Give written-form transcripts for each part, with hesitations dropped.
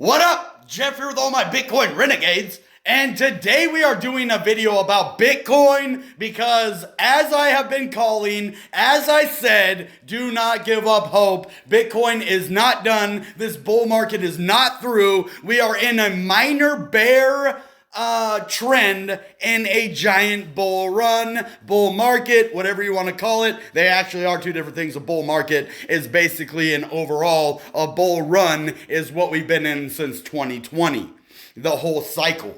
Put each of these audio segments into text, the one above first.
What up? Jeff here with all my Bitcoin renegades. And today we are doing a video about Bitcoin because as I have been calling, as I said, do not give up hope. Bitcoin is not done. This bull market is not through. We are in a minor bear trend in a giant bull run, bull market, whatever you want to call it. They actually are two different things. A bull market is basically an overall, a bull run is what we've been in since 2020. The whole cycle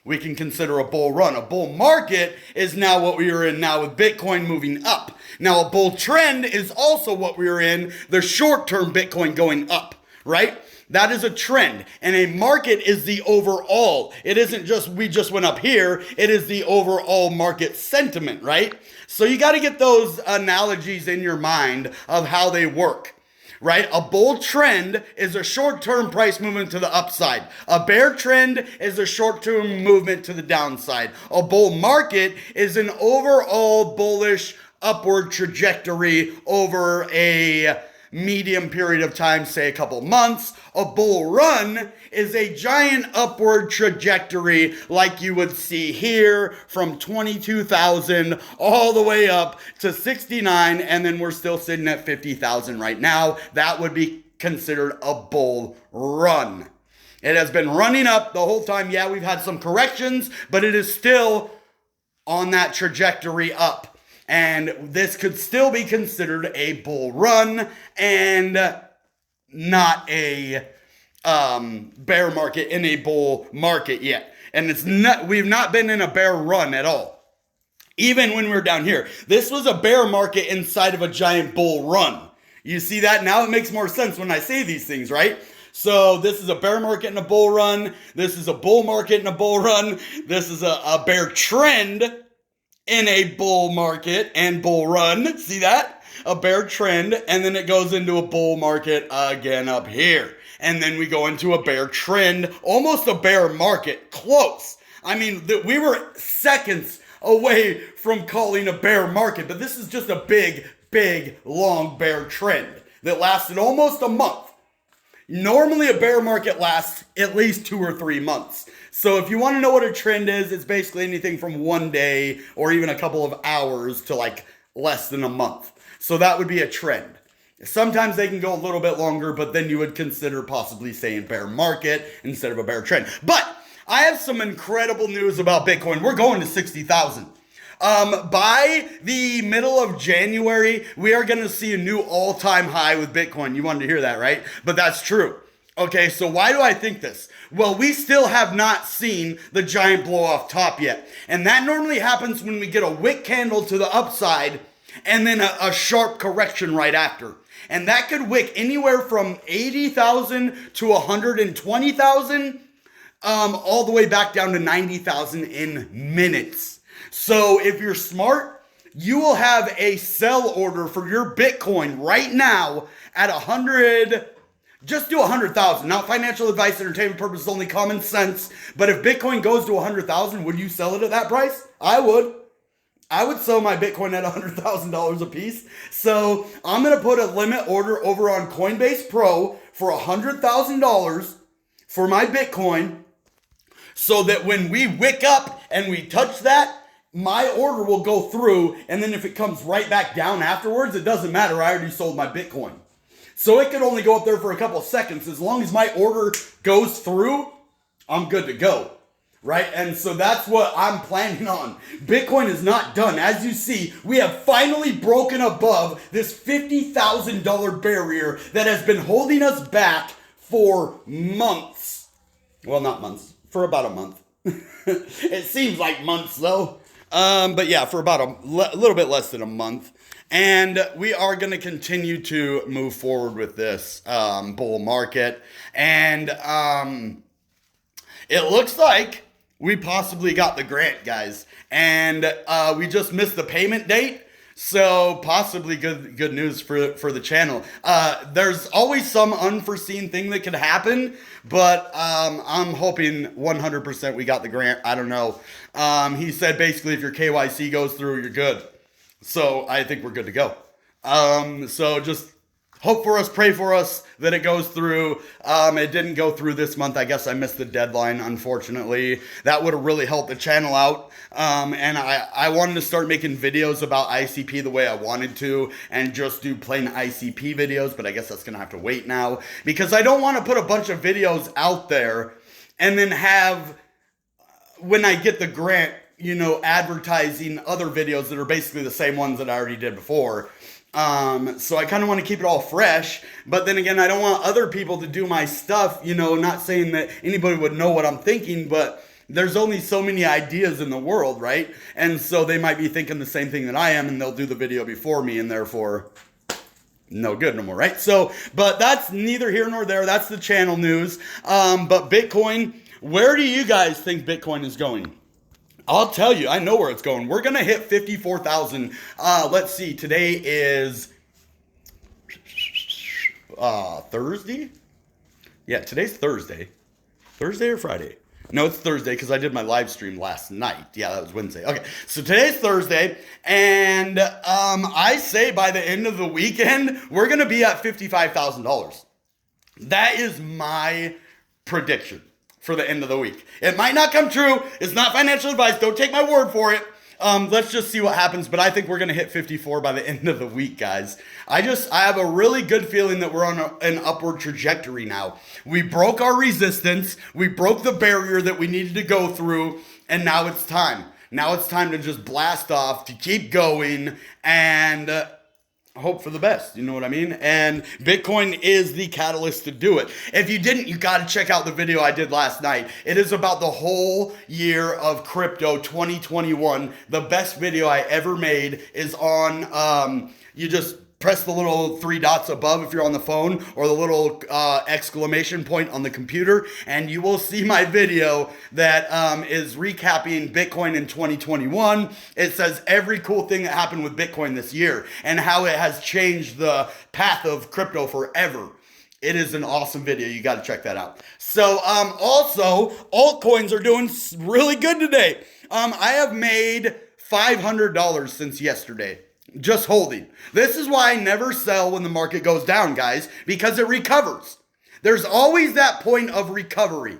we can consider a bull run. A bull market is now what we are in now with Bitcoin moving up. Now a bull trend is also what we are in, the short-term Bitcoin going up, right? That is a trend. And a market is the overall. It isn't just we just went up here. It is the overall market sentiment, right? So you got to get those analogies in your mind of how they work, right? A bull trend is a short-term price movement to the upside. A bear trend is a short-term movement to the downside. A bull market is an overall bullish upward trajectory over a medium period of time, say a couple months. A bull run is a giant upward trajectory like you would see here from 22,000 all the way up to 69, and then we're still sitting at 50,000 right now. That would be considered a bull run. It has been running up the whole time. Yeah, we've had some corrections, but it is still on that trajectory up. And this could still be considered a bull run and not a bear market in a bull market yet. And we've not been in a bear run at all. Even when we're down here, this was a bear market inside of a giant bull run. You see that? Now it makes more sense when I say these things, right? So this is a bear market and a bull run. This is a bull market and a bull run. This is a bear trend in a bull market and bull run. See that? A bear trend, and then it goes into a bull market again up here. And then we go into a bear trend, almost a bear market, close. I mean, we were seconds away from calling a bear market, but this is just a big, long bear trend that lasted almost a month. Normally a bear market lasts at least 2 or 3 months. So if you want to know what a trend is, it's basically anything from 1 day or even a couple of hours to like less than a month. So that would be a trend. Sometimes they can go a little bit longer, but then you would consider possibly saying bear market instead of a bear trend. But I have some incredible news about Bitcoin. We're going to 60,000. By the middle of January, we are going to see a new all-time high with Bitcoin. You wanted to hear that, right? But that's true. Okay, so why do I think this? Well, we still have not seen the giant blow off top yet. And that normally happens when we get a wick candle to the upside and then a sharp correction right after. And that could wick anywhere from 80,000 to 120,000, all the way back down to 90,000 in minutes. So if you're smart, you will have a sell order for your Bitcoin right now at 100. Just do 100,000. Not financial advice, entertainment purposes, only common sense. But if Bitcoin goes to 100,000, would you sell it at that price? I would. I would sell my Bitcoin at $100,000 a piece. So I'm going to put a limit order over on Coinbase Pro for $100,000 for my Bitcoin so that when we wick up and we touch that, my order will go through. And then if it comes right back down afterwards, it doesn't matter. I already sold my Bitcoin. So it could only go up there for a couple of seconds. As long as my order goes through, I'm good to go, right? And so that's what I'm planning on. Bitcoin is not done. As you see, we have finally broken above this $50,000 barrier that has been holding us back for months. Well, not months, for about a month. It seems like months though. But yeah, for about a little bit less than a month. And we are going to continue to move forward with this bull market. And it looks like we possibly got the grant, guys. And we just missed the payment date. So possibly good news for the channel. There's always some unforeseen thing that could happen. But I'm hoping 100% we got the grant. I don't know. He said basically if your KYC goes through, you're good. So I think we're good to go. So just hope for us, pray for us that it goes through. It didn't go through this month. I guess I missed the deadline, unfortunately. That would have really helped the channel out. And I wanted to start making videos about ICP the way I wanted to and just do plain ICP videos, but I guess that's going to have to wait now because I don't want to put a bunch of videos out there and then have, when I get the grant, advertising other videos that are basically the same ones that I already did before. So I kind of want to keep it all fresh, but then again, I don't want other people to do my stuff, not saying that anybody would know what I'm thinking, but there's only so many ideas in the world, right? And so they might be thinking the same thing that I am, and they'll do the video before me, and therefore no good no more, right? So, but that's neither here nor there. That's the channel news. But Bitcoin, where do you guys think Bitcoin is going? I'll tell you, I know where it's going. We're going to hit 54,000. Let's see, today is Thursday? Yeah, today's Thursday. Thursday or Friday? No, it's Thursday because I did my live stream last night. Yeah, that was Wednesday. Okay, so today's Thursday, and I say by the end of the weekend, we're going to be at $55,000. That is my prediction for the end of the week. It might not come true. It's not financial advice. Don't take my word for it. Let's just see what happens. But I think we're going to hit 54 by the end of the week, guys. I have a really good feeling that we're on an upward trajectory now. We broke our resistance. We broke the barrier that we needed to go through. And now it's time. Now it's time to just blast off, to keep going, and hope for the best, you know what I mean? And Bitcoin is the catalyst to do it. If you didn't, you got to check out the video I did last night. It is about the whole year of crypto 2021. The best video I ever made is on, you just press the little three dots above if you're on the phone, or the little exclamation point on the computer, and you will see my video that is recapping Bitcoin in 2021. It says every cool thing that happened with Bitcoin this year and how it has changed the path of crypto forever. It is an awesome video. You got to check that out. So also, altcoins are doing really good today. I have made $500 since yesterday. Just holding. This is why I never sell when the market goes down, guys, because it recovers. There's always that point of recovery,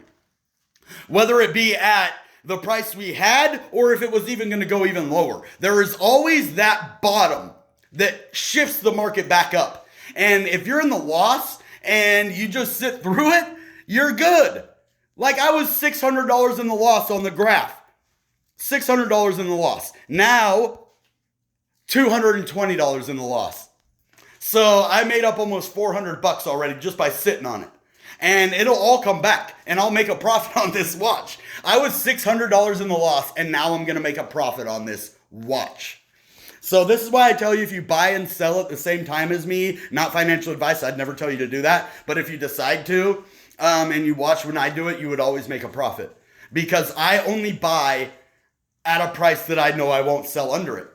whether it be at the price we had or if it was even going to go even lower. There is always that bottom that shifts the market back up. And if you're in the loss and you just sit through it, you're good. Like I was $600 in the loss on the graph. $600 in the loss. Now, $220 in the loss. So I made up almost $400 already just by sitting on it. And it'll all come back and I'll make a profit on this watch. I was $600 in the loss and now I'm going to make a profit on this watch. So this is why I tell you, if you buy and sell at the same time as me, not financial advice, I'd never tell you to do that. But if you decide to, and you watch when I do it, you would always make a profit. Because I only buy at a price that I know I won't sell under it.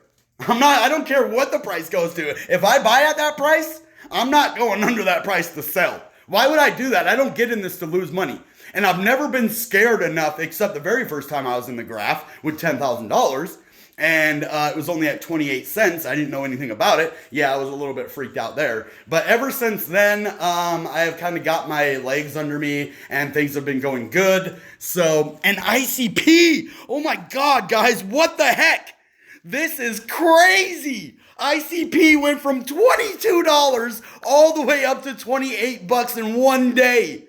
I don't care what the price goes to. If I buy at that price, I'm not going under that price to sell. Why would I do that? I don't get in this to lose money. And I've never been scared enough, except the very first time I was in the graph with $10,000. And it was only at 28 cents. I didn't know anything about it. Yeah, I was a little bit freaked out there. But ever since then, I have kind of got my legs under me and things have been going good. So, and ICP, oh my God, guys, what the heck? This is crazy. ICP went from $22 all the way up to $28 in one day.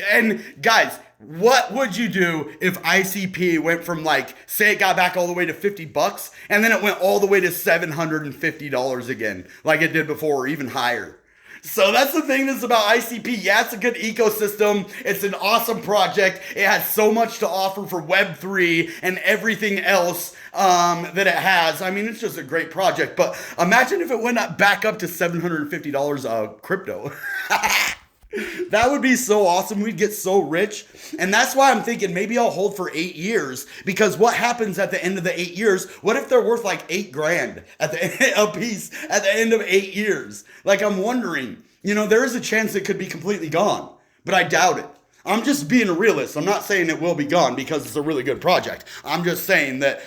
And guys, what would you do if ICP went from, like, say it got back all the way to $50 and then it went all the way to $750 again, like it did before, or even higher? So that's the thing that's about ICP. Yeah, it's a good ecosystem. It's an awesome project. It has so much to offer for Web3 and everything else that it has. I mean, it's just a great project. But imagine if it went back up to $750 crypto. That would be so awesome. We'd get so rich. And that's why I'm thinking maybe I'll hold for 8 years, because what happens at the end of the 8 years? What if they're worth like $8,000 at a piece at the end of 8 years? Like, I'm wondering, there is a chance it could be completely gone, but I doubt it. I'm just being a realist. I'm not saying it will be gone because it's a really good project. I'm just saying that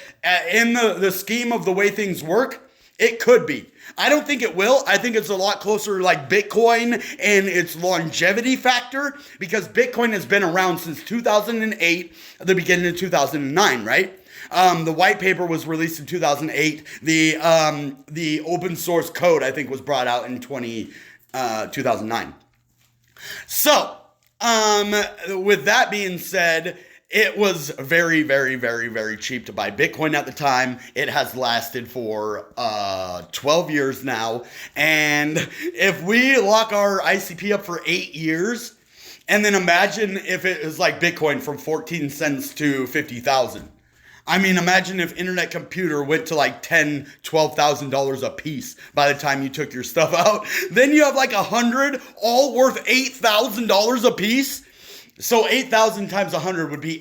in the scheme of the way things work, It could be. I don't think it will. I think it's a lot closer like Bitcoin and its longevity factor, because Bitcoin has been around since 2008, the beginning of 2009, right? The white paper was released in 2008. The open source code, I think, was brought out in 2009. So, with that being said, it was very, very, very, very cheap to buy Bitcoin at the time. It has lasted for 12 years now. And if we lock our ICP up for 8 years, and then imagine if it is like Bitcoin from 14 cents to 50,000. I mean, imagine if Internet Computer went to like $10,000, $12,000 a piece by the time you took your stuff out. Then you have like 100, all worth $8,000 a piece. So 8,000 times 100 would be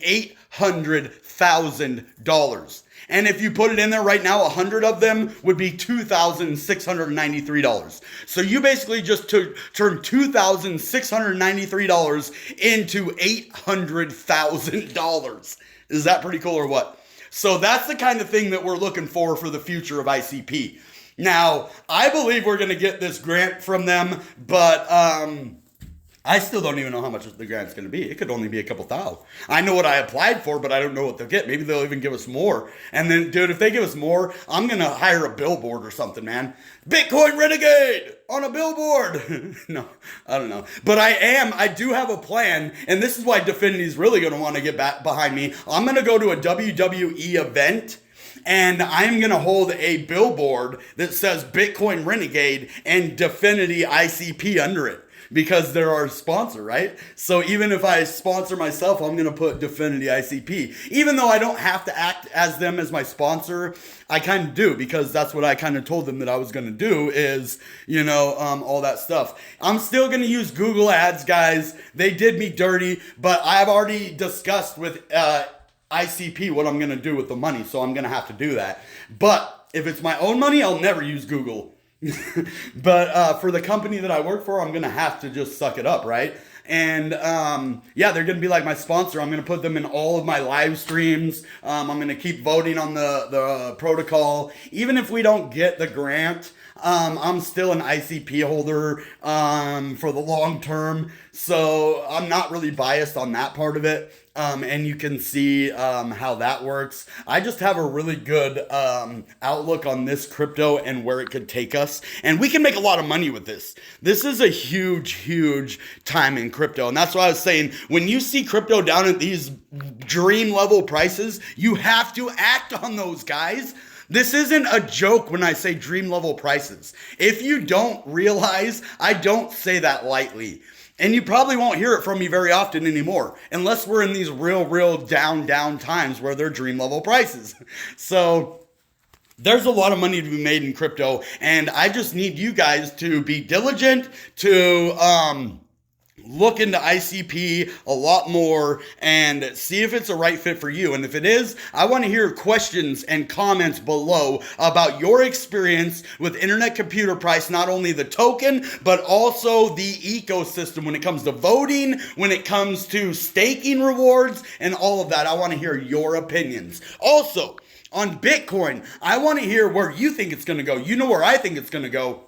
$800,000. And if you put it in there right now, 100 of them would be $2,693. So you basically just turned $2,693 into $800,000. Is that pretty cool or what? So that's the kind of thing that we're looking for the future of ICP. Now, I believe we're going to get this grant from them, but I still don't even know how much the grant's going to be. It could only be a couple thousand. I know what I applied for, but I don't know what they'll get. Maybe they'll even give us more. And then, dude, if they give us more, I'm going to hire a billboard or something, man. Bitcoin Renegade on a billboard. No, I don't know. But I do have a plan, and this is why Definity's really going to want to get back behind me. I'm going to go to a WWE event, and I'm going to hold a billboard that says Bitcoin Renegade and Definity ICP under it, because they're our sponsor, right? So even if I sponsor myself, I'm going to put Definity ICP. Even though I don't have to act as them as my sponsor, I kind of do, because that's what I kind of told them that I was going to do is, all that stuff. I'm still going to use Google Ads, guys. They did me dirty, but I've already discussed with ICP what I'm going to do with the money, so I'm going to have to do that. But if it's my own money, I'll never use Google. But for the company that I work for, I'm going to have to just suck it up, right? And they're going to be like my sponsor. I'm going to put them in all of my live streams. I'm going to keep voting on the protocol. Even if we don't get the grant, I'm still an ICP holder for the long term. So I'm not really biased on that part of it. And you can see how that works. I just have a really good outlook on this crypto and where it could take us. And we can make a lot of money with this. This is a huge, huge time in crypto. And that's why I was saying, when you see crypto down at these dream level prices, you have to act on those, guys. This isn't a joke when I say dream level prices. If you don't realize, I don't say that lightly. And you probably won't hear it from me very often anymore, unless we're in these real down times where they're dream level prices. So there's a lot of money to be made in crypto, and I just need you guys to be diligent, to look into ICP a lot more and see if it's a right fit for you. And if it is, I want to hear questions and comments below about your experience with Internet Computer Price, not only the token, but also the ecosystem when it comes to voting, when it comes to staking rewards, and all of that. I want to hear your opinions. Also, on Bitcoin, I want to hear where you think it's going to go. You know where I think it's going to go.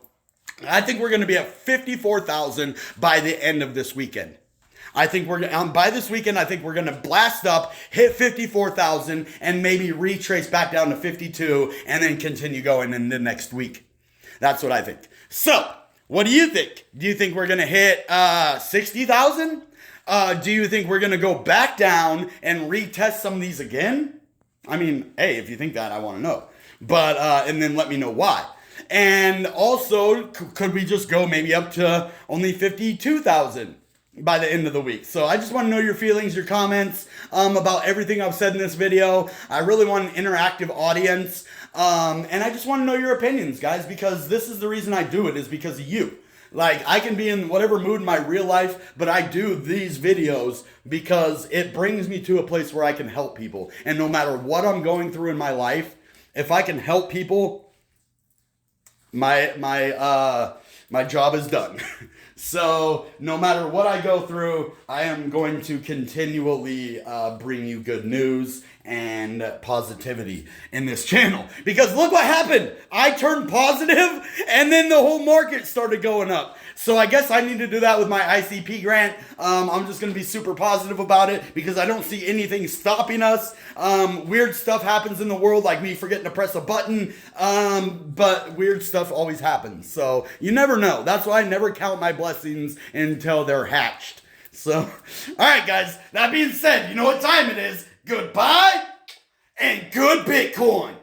I think we're going to be at 54,000 by the end of this weekend. I think by this weekend, I think we're going to blast up, hit 54,000, and maybe retrace back down to 52, and then continue going in the next week. That's what I think. So, what do you think? Do you think we're going to hit 60,000? Do you think we're going to go back down and retest some of these again? I mean, hey, if you think that, I want to know. But, and then let me know why. And also, could we just go maybe up to only 52,000 by the end of the week? So I just want to know your feelings, your comments about everything I've said in this video. I really want an interactive audience. And I just want to know your opinions, guys, because this is the reason I do it, is because of you. Like, I can be in whatever mood in my real life, but I do these videos because it brings me to a place where I can help people. And no matter what I'm going through in my life, if I can help people, my job is done. So no matter what I go through, I am going to continually bring you good news and positivity in this channel. Because look what happened. I turned positive and then the whole market started going up. So I guess I need to do that with my ICP grant. I'm just going to be super positive about it because I don't see anything stopping us. Weird stuff happens in the world, like me forgetting to press a button. But weird stuff always happens. So you never know. That's why I never count my blessings until they're hatched. So, all right, guys. That being said, you know what time it is. Goodbye and good Bitcoin.